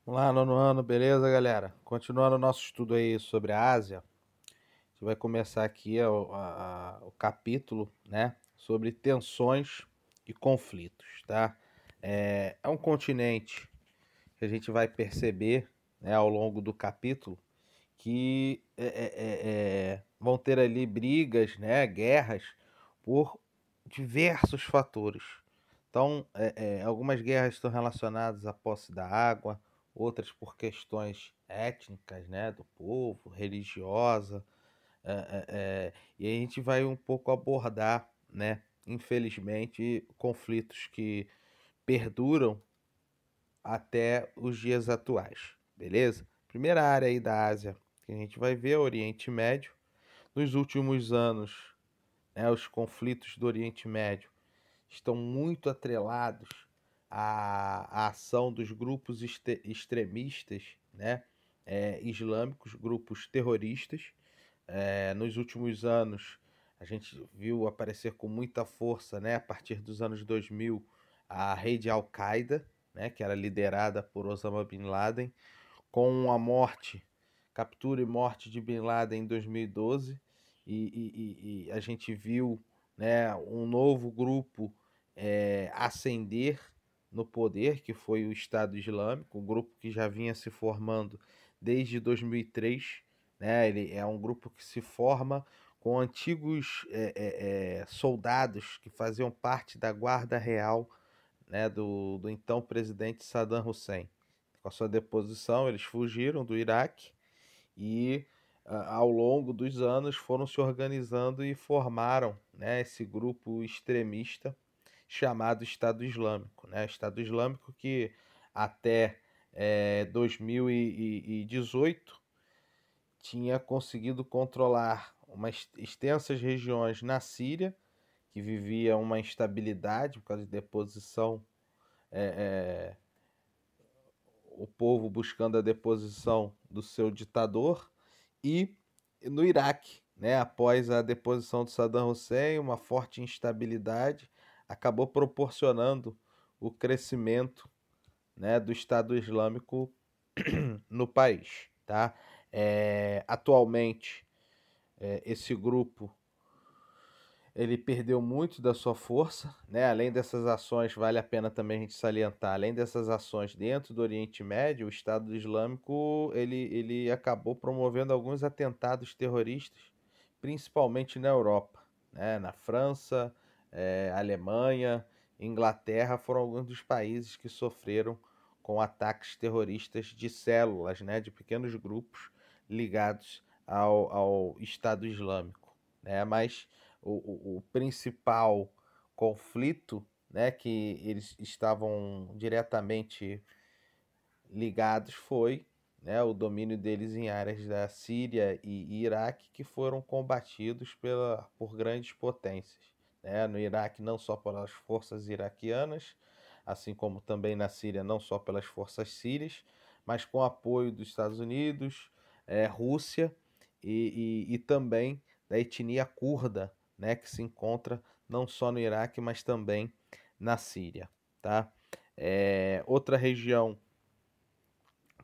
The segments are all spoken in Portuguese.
Olá, nono ano, beleza, galera? Continuando o nosso estudo aí sobre a Ásia, a gente vai começar aqui o capítulo, né, sobre tensões e conflitos, tá? É um continente que a gente vai perceber, né, ao longo do capítulo que vão ter ali brigas, né, guerras por diversos fatores. Então, algumas guerras estão relacionadas à posse da água, outras por questões étnicas, né, do povo, religiosa, e a gente vai um pouco abordar, né, infelizmente, conflitos que perduram até os dias atuais, beleza? Primeira área aí da Ásia que a gente vai ver é o Oriente Médio. Nos últimos anos, né, os conflitos do Oriente Médio estão muito atrelados à ação dos grupos extremistas, né, islâmicos, grupos terroristas. Nos últimos anos, a gente viu aparecer com muita força, né, a partir dos anos 2000, a rede Al-Qaeda, né, que era liderada por Osama Bin Laden, com a morte, captura e morte de Bin Laden em 2012, e a gente viu, né, um novo grupo ascender no poder, que foi o Estado Islâmico, um grupo que já vinha se formando desde 2003, né? Ele é um grupo que se forma com antigos soldados que faziam parte da Guarda Real, né, do então presidente Saddam Hussein. Com a sua deposição, eles fugiram do Iraque e, ao longo dos anos, foram se organizando e formaram, né, esse grupo extremista chamado Estado Islâmico. Né? Estado Islâmico que até 2018 tinha conseguido controlar umas extensas regiões na Síria, que vivia uma instabilidade por causa de deposição, o povo buscando a deposição do seu ditador, e no Iraque, né, após a deposição de Saddam Hussein, uma forte instabilidade acabou proporcionando o crescimento, né, do Estado Islâmico no país. Tá? Atualmente, esse grupo ele perdeu muito da sua força, né? Além dessas ações, vale a pena também a gente salientar, além dessas ações dentro do Oriente Médio, o Estado Islâmico ele acabou promovendo alguns atentados terroristas, principalmente na Europa, né? Na França, Alemanha, Inglaterra foram alguns dos países que sofreram com ataques terroristas de células, né? De pequenos grupos ligados ao Estado Islâmico, né? Mas o principal conflito, né, que eles estavam diretamente ligados foi, né, o domínio deles em áreas da Síria e Iraque que foram combatidos por grandes potências. Né? No Iraque, não só pelas forças iraquianas, assim como também na Síria, não só pelas forças sírias, mas com apoio dos Estados Unidos, Rússia e também da etnia curda, né, que se encontra não só no Iraque, mas também na Síria. Tá? Outra região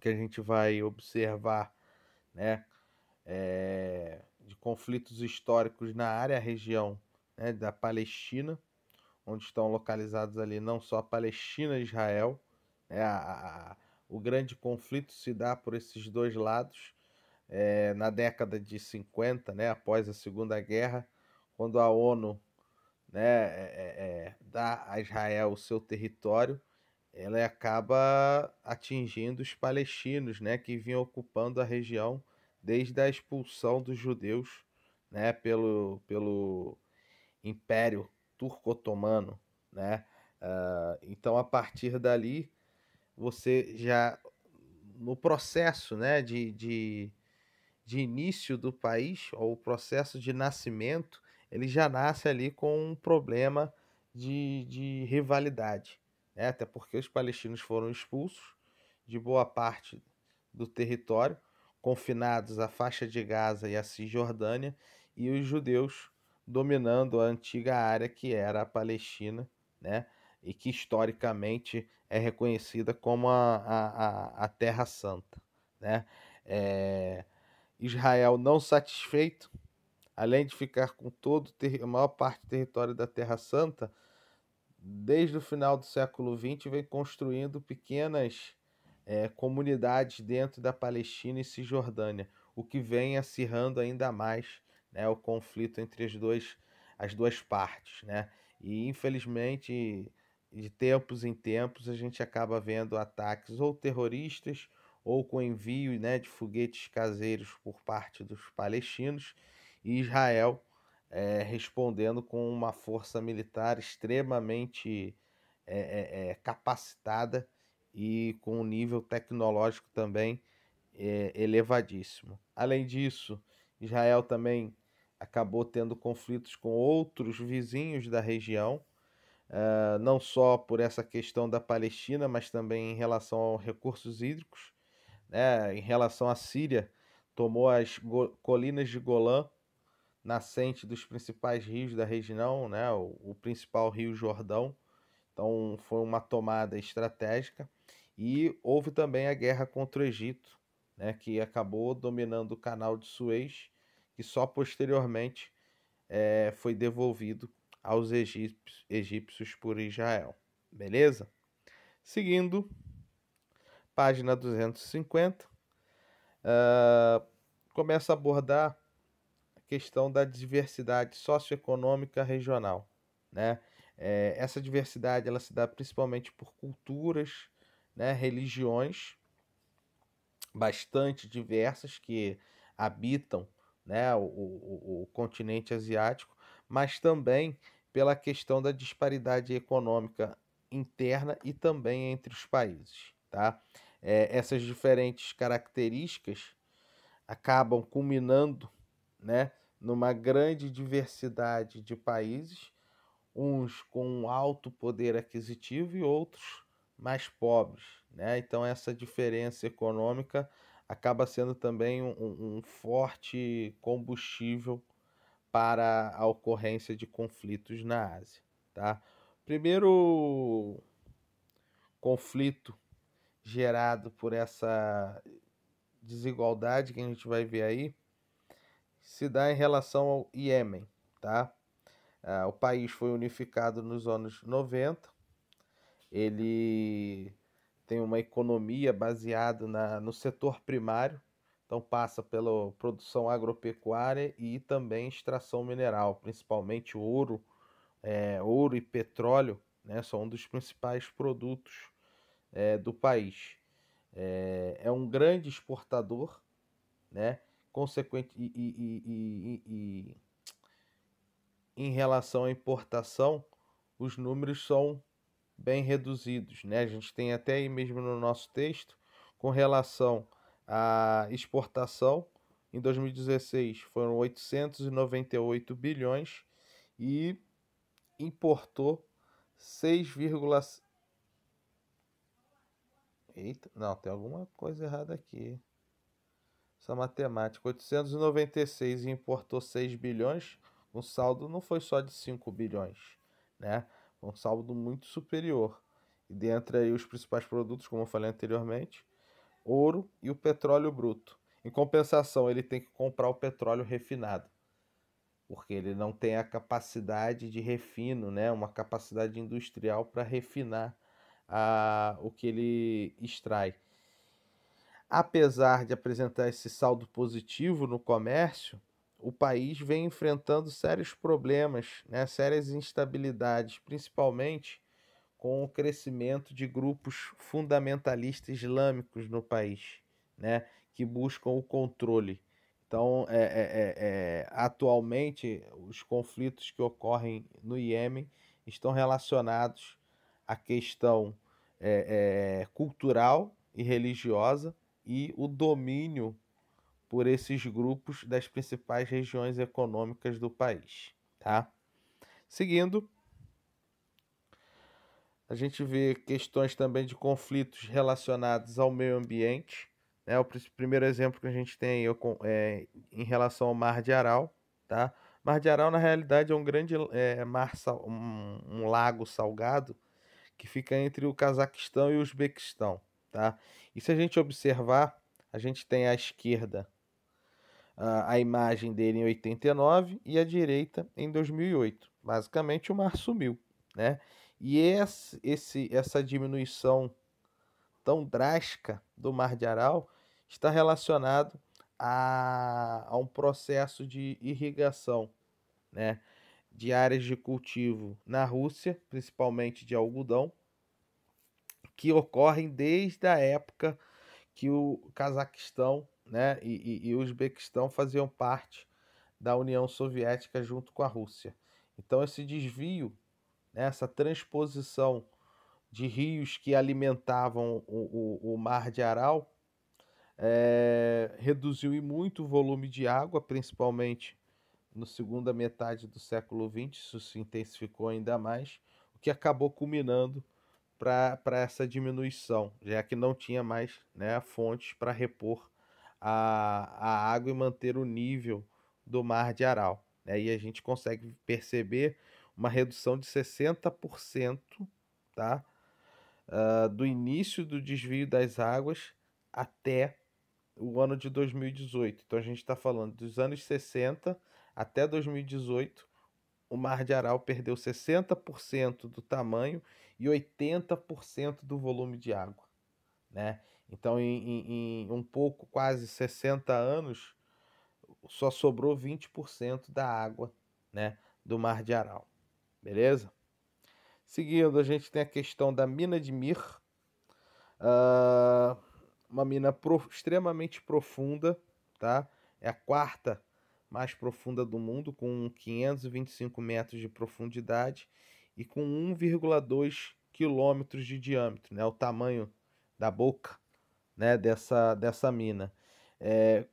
que a gente vai observar, né, de conflitos históricos na área, a região, né, da Palestina, onde estão localizados ali não só a Palestina e Israel, né, o grande conflito se dá por esses dois lados, na década de 50, né, após a Segunda Guerra, quando a ONU, né, dá a Israel o seu território, ela acaba atingindo os palestinos, né, que vinham ocupando a região desde a expulsão dos judeus, né, pelo Império Turco-Otomano, né? Então, a partir dali, você já no processo, né, de início do país, ou o processo de nascimento, ele já nasce ali com um problema de rivalidade, né? Até porque os palestinos foram expulsos de boa parte do território, confinados à faixa de Gaza e à Cisjordânia, e os judeus dominando a antiga área que era a Palestina, né? e que historicamente é reconhecida como a Terra Santa, né? É, Israel não satisfeito, além de ficar com a maior parte do território da Terra Santa, desde o final do século XX vem construindo pequenas comunidades dentro da Palestina e Cisjordânia, o que vem acirrando ainda mais, né, o conflito entre as duas partes, né? E infelizmente, de tempos em tempos, a gente acaba vendo ataques ou terroristas ou com envio, né, de foguetes caseiros por parte dos palestinos e Israel respondendo com uma força militar extremamente capacitada e com um nível tecnológico também elevadíssimo. Além disso, Israel também acabou tendo conflitos com outros vizinhos da região, não só por essa questão da Palestina, mas também em relação aos recursos hídricos, né? Em relação à Síria, tomou as colinas de Golã, nascente dos principais rios da região, né? O principal rio Jordão. Então foi uma tomada estratégica. E houve também a guerra contra o Egito, né, que acabou dominando o canal de Suez, que só posteriormente foi devolvido aos egípcios por Israel. Beleza? Seguindo, página 250, começa a abordar a questão da diversidade socioeconômica regional, né? Essa diversidade ela se dá principalmente por culturas, né, religiões bastante diversas que habitam, né, o continente asiático, mas também pela questão da disparidade econômica interna e também entre os países, tá? Essas diferentes características acabam culminando, né, numa grande diversidade de países, uns com um alto poder aquisitivo e outros mais pobres, né? Então essa diferença econômica acaba sendo também um forte combustível para a ocorrência de conflitos na Ásia, tá? Primeiro conflito gerado por essa desigualdade que a gente vai ver aí se dá em relação ao Iêmen, tá? O país foi unificado nos anos 90. Ele tem uma economia baseada no setor primário, então passa pela produção agropecuária e também extração mineral, principalmente ouro, ouro e petróleo, né, são um dos principais produtos do país. É um grande exportador, né, consequente e em relação à importação, os números são bem reduzidos, né? A gente tem até aí mesmo no nosso texto, com relação à exportação, em 2016 foram 898 bilhões e importou 6, eita, não, tem alguma coisa errada aqui. Essa matemática, 896 e importou 6 bilhões, o saldo não foi só de 5 bilhões, né? Foi um saldo muito superior. E dentre aí os principais produtos, como eu falei anteriormente, ouro e o petróleo bruto. Em compensação, ele tem que comprar o petróleo refinado, porque ele não tem a capacidade de refino, né? Uma capacidade industrial para refinar o que ele extrai. Apesar de apresentar esse saldo positivo no comércio, o país vem enfrentando sérios problemas, né, sérias instabilidades, principalmente com o crescimento de grupos fundamentalistas islâmicos no país, né, que buscam o controle. Então, atualmente, os conflitos que ocorrem no Iêmen estão relacionados à questão cultural e religiosa e o domínio por esses grupos das principais regiões econômicas do país, tá? Seguindo, a gente vê questões também de conflitos relacionados ao meio ambiente, né? O primeiro exemplo que a gente tem é em relação ao Mar de Aral, tá? Mar de Aral, na realidade, é um grande mar, um lago salgado que fica entre o Cazaquistão e o Uzbequistão, tá? E se a gente observar, a gente tem à esquerda a imagem dele em 89 e a direita em 2008. Basicamente, o mar sumiu, né? E essa diminuição tão drástica do Mar de Aral está relacionado a um processo de irrigação, né, de áreas de cultivo na Rússia, principalmente de algodão, que ocorrem desde a época que o Cazaquistão, né, e o Uzbequistão faziam parte da União Soviética junto com a Rússia. Então esse desvio, né, essa transposição de rios que alimentavam o Mar de Aral reduziu em muito o volume de água, principalmente no segunda metade do século XX, isso se intensificou ainda mais, o que acabou culminando para essa diminuição, já que não tinha mais, né, fontes para repor a água e manter o nível do Mar de Aral, né? E a gente consegue perceber uma redução de 60%, tá? Do início do desvio das águas até o ano de 2018. Então a gente está falando dos anos 60 até 2018, o Mar de Aral perdeu 60% do tamanho e 80% do volume de água, né? Então em um pouco, quase 60 anos, só sobrou 20% da água, né, do Mar de Aral. Beleza? Seguindo, a gente tem a questão da mina de Mir, uh, uma mina extremamente profunda, tá? É a quarta mais profunda do mundo, com 525 metros de profundidade e com 1,2 quilômetros de diâmetro, né? O tamanho da boca, né, dessa mina.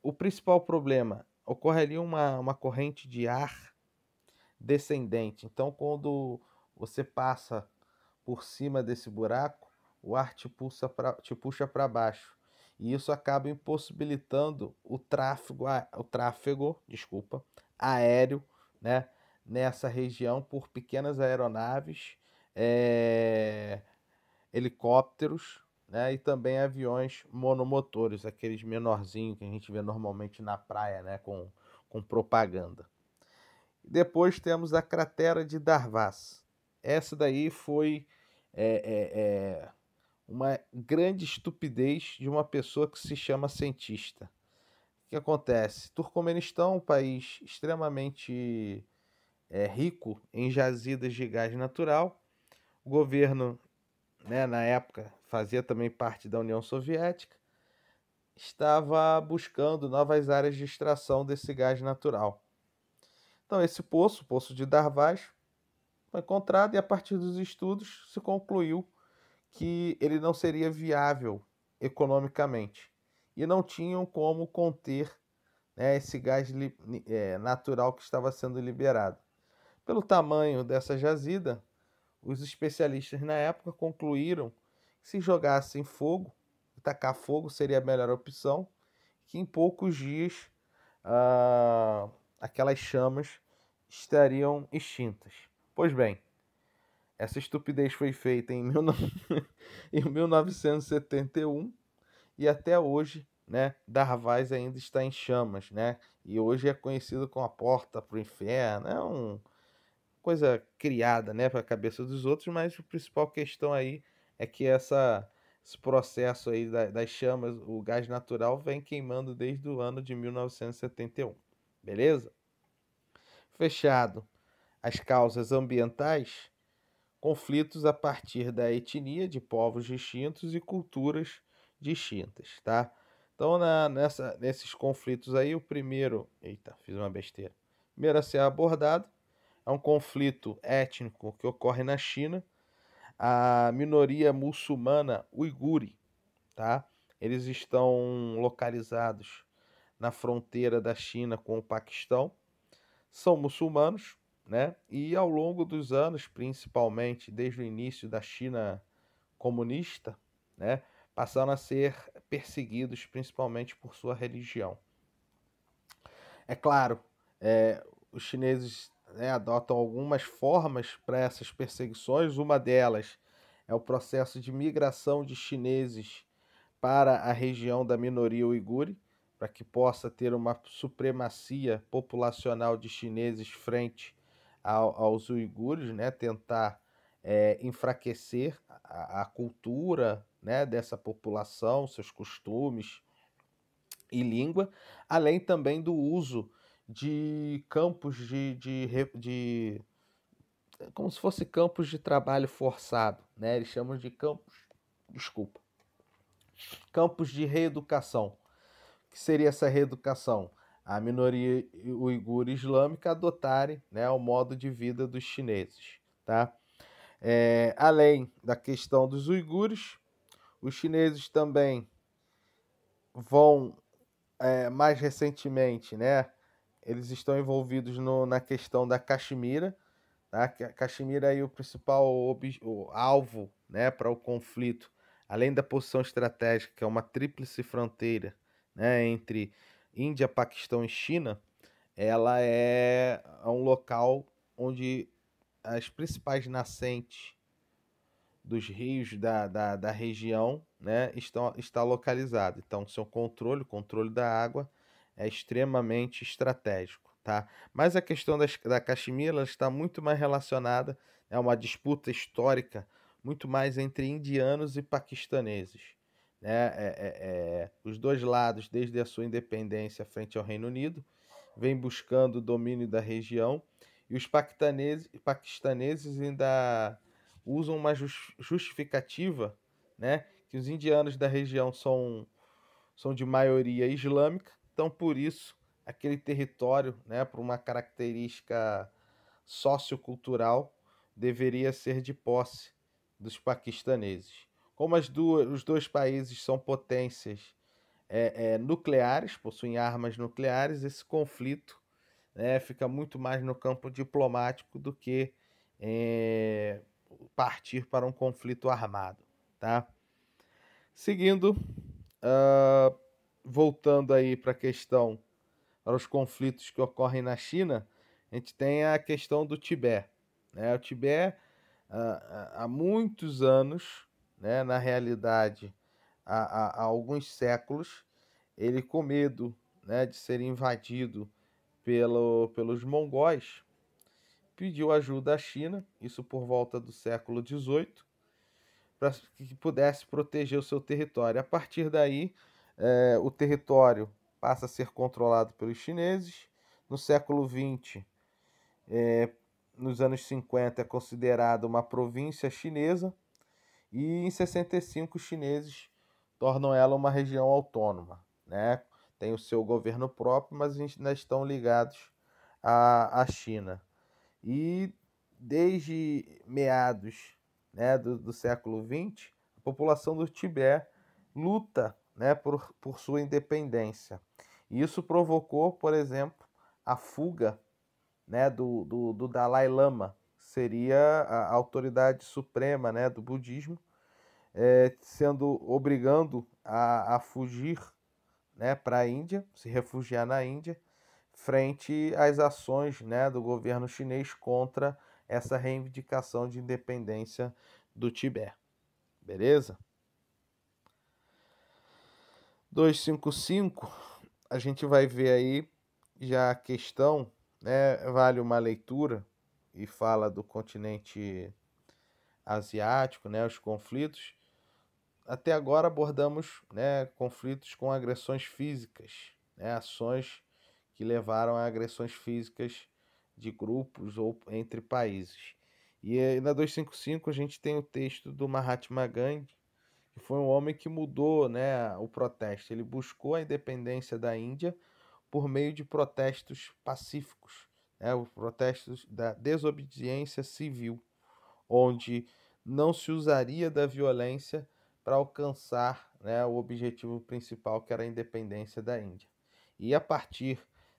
O principal problema, ocorre ali uma corrente de ar descendente. Então, quando você passa por cima desse buraco, o ar te puxa para baixo. E isso acaba impossibilitando o tráfego, desculpa, aéreo, né, nessa região por pequenas aeronaves, helicópteros, né, e também aviões monomotores, aqueles menorzinhos que a gente vê normalmente na praia, né, com propaganda. Depois temos a cratera de Darvaz. Essa daí foi uma grande estupidez de uma pessoa que se chama cientista. O que acontece? Turcomenistão é um país extremamente rico em jazidas de gás natural. O governo, né, na época, fazia também parte da União Soviética, estava buscando novas áreas de extração desse gás natural. Então, esse poço, o Poço de Darvaz, foi encontrado e a partir dos estudos se concluiu que ele não seria viável economicamente e não tinham como conter, né, esse gás natural que estava sendo liberado. Pelo tamanho dessa jazida, os especialistas na época concluíram que se jogassem fogo, tacar fogo seria a melhor opção, que em poucos dias aquelas chamas estariam extintas. Pois bem, essa estupidez foi feita em 1971 e até hoje, né, Darvaz ainda está em chamas, né? E hoje é conhecido como a porta para o inferno. É uma coisa criada, né, para a cabeça dos outros, mas a principal questão aí é que esse processo aí das chamas, o gás natural, vem queimando desde o ano de 1971. Beleza? Fechado. As causas ambientais, conflitos a partir da etnia de povos distintos e culturas distintas, tá? Então, nesses conflitos aí, o primeiro... Eita, fiz uma besteira. O primeiro a ser abordado é um conflito étnico que ocorre na China. A minoria muçulmana uigure, tá? Eles estão localizados na fronteira da China com o Paquistão. São muçulmanos, né? E ao longo dos anos, principalmente desde o início da China comunista, né, passaram a ser perseguidos principalmente por sua religião. É claro, os chineses, né, adotam algumas formas para essas perseguições. Uma delas é o processo de migração de chineses para a região da minoria uigure, para que possa ter uma supremacia populacional de chineses frente aos uigures, né? Tentar enfraquecer a cultura, né, dessa população, seus costumes e língua, além também do uso de campos de como se fosse campos de trabalho forçado, né? Eles chamam de campos de reeducação. O que seria essa reeducação? A minoria uigur islâmica adotarem, né, o modo de vida dos chineses, tá? Além da questão dos uigures, os chineses também vão, mais recentemente, né, eles estão envolvidos na questão da Caxemira, tá? Caxemira é o principal o alvo, né, para o conflito, além da posição estratégica, que é uma tríplice fronteira, né, entre Índia, Paquistão e China. Ela é um local onde as principais nascentes dos rios da região, né, está localizado. Então, seu controle, o controle da água é extremamente estratégico, tá? Mas a questão da Caxemira está muito mais relacionada a uma disputa histórica, muito mais entre indianos e paquistaneses, né? Os dois lados, desde a sua independência frente ao Reino Unido, vêm buscando o domínio da região, e os paquistaneses ainda usam uma justificativa, né, que os indianos da região são de maioria islâmica, então por isso aquele território, né, por uma característica sociocultural, deveria ser de posse dos paquistaneses. Como os dois países são potências nucleares, possuem armas nucleares, esse conflito, né, fica muito mais no campo diplomático do que é, partir para um conflito armado, tá? Seguindo, uh, voltando aí para a questão, para os conflitos que ocorrem na China, a gente tem a questão do Tibete, né? O Tibete, há muitos anos, né, na realidade, há alguns séculos, ele com medo, né, de ser invadido pelos mongóis, pediu ajuda à China, isso por volta do século XVIII, para que pudesse proteger o seu território. A partir daí, o território passa a ser controlado pelos chineses. No século XX, nos anos 50, é considerada uma província chinesa, e em 65 os chineses tornam ela uma região autônoma, né? Tem o seu governo próprio, mas ainda estão ligados à China. E desde meados, né, do século XX, a população do Tibete luta, né, por sua independência. E isso provocou, por exemplo, a fuga, né, do Dalai Lama, seria a autoridade suprema, né, do budismo, sendo obrigando a fugir, né, para a Índia, se refugiar na Índia, frente às ações, né, do governo chinês contra essa reivindicação de independência do Tibete. Beleza? 255, a gente vai ver aí já a questão, né, vale uma leitura, e fala do continente asiático, né, os conflitos. Até agora abordamos, né, conflitos com agressões físicas, né, ações que levaram a agressões físicas de grupos ou entre países. E na 255 a gente tem o texto do Mahatma Gandhi, que foi um homem que mudou, né, o protesto. Ele buscou a independência da Índia por meio de protestos pacíficos, né, os protestos da desobediência civil, onde não se usaria da violência para alcançar, né, o objetivo principal, que era a independência da Índia. E a partir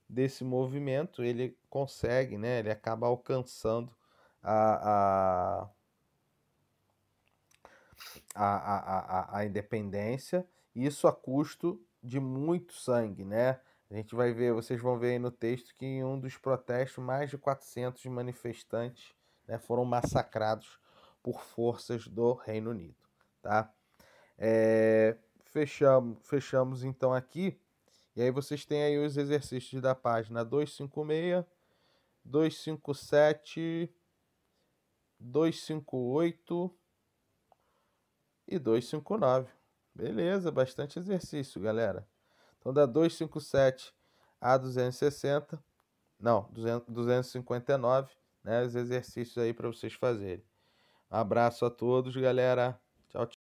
desse movimento ele consegue, né, ele acaba alcançando a, a independência, isso a custo de muito sangue, né? A gente vai ver, vocês vão ver aí no texto que em um dos protestos mais de 400 manifestantes, né, foram massacrados por forças do Reino Unido, tá? Fechamos então aqui, e aí vocês têm aí os exercícios da página 256, 257, 258 e 259. Beleza, bastante exercício, galera. Então dá 257 a 260, não, 259, né? Os exercícios aí para vocês fazerem. Um abraço a todos, galera. Tchau, tchau.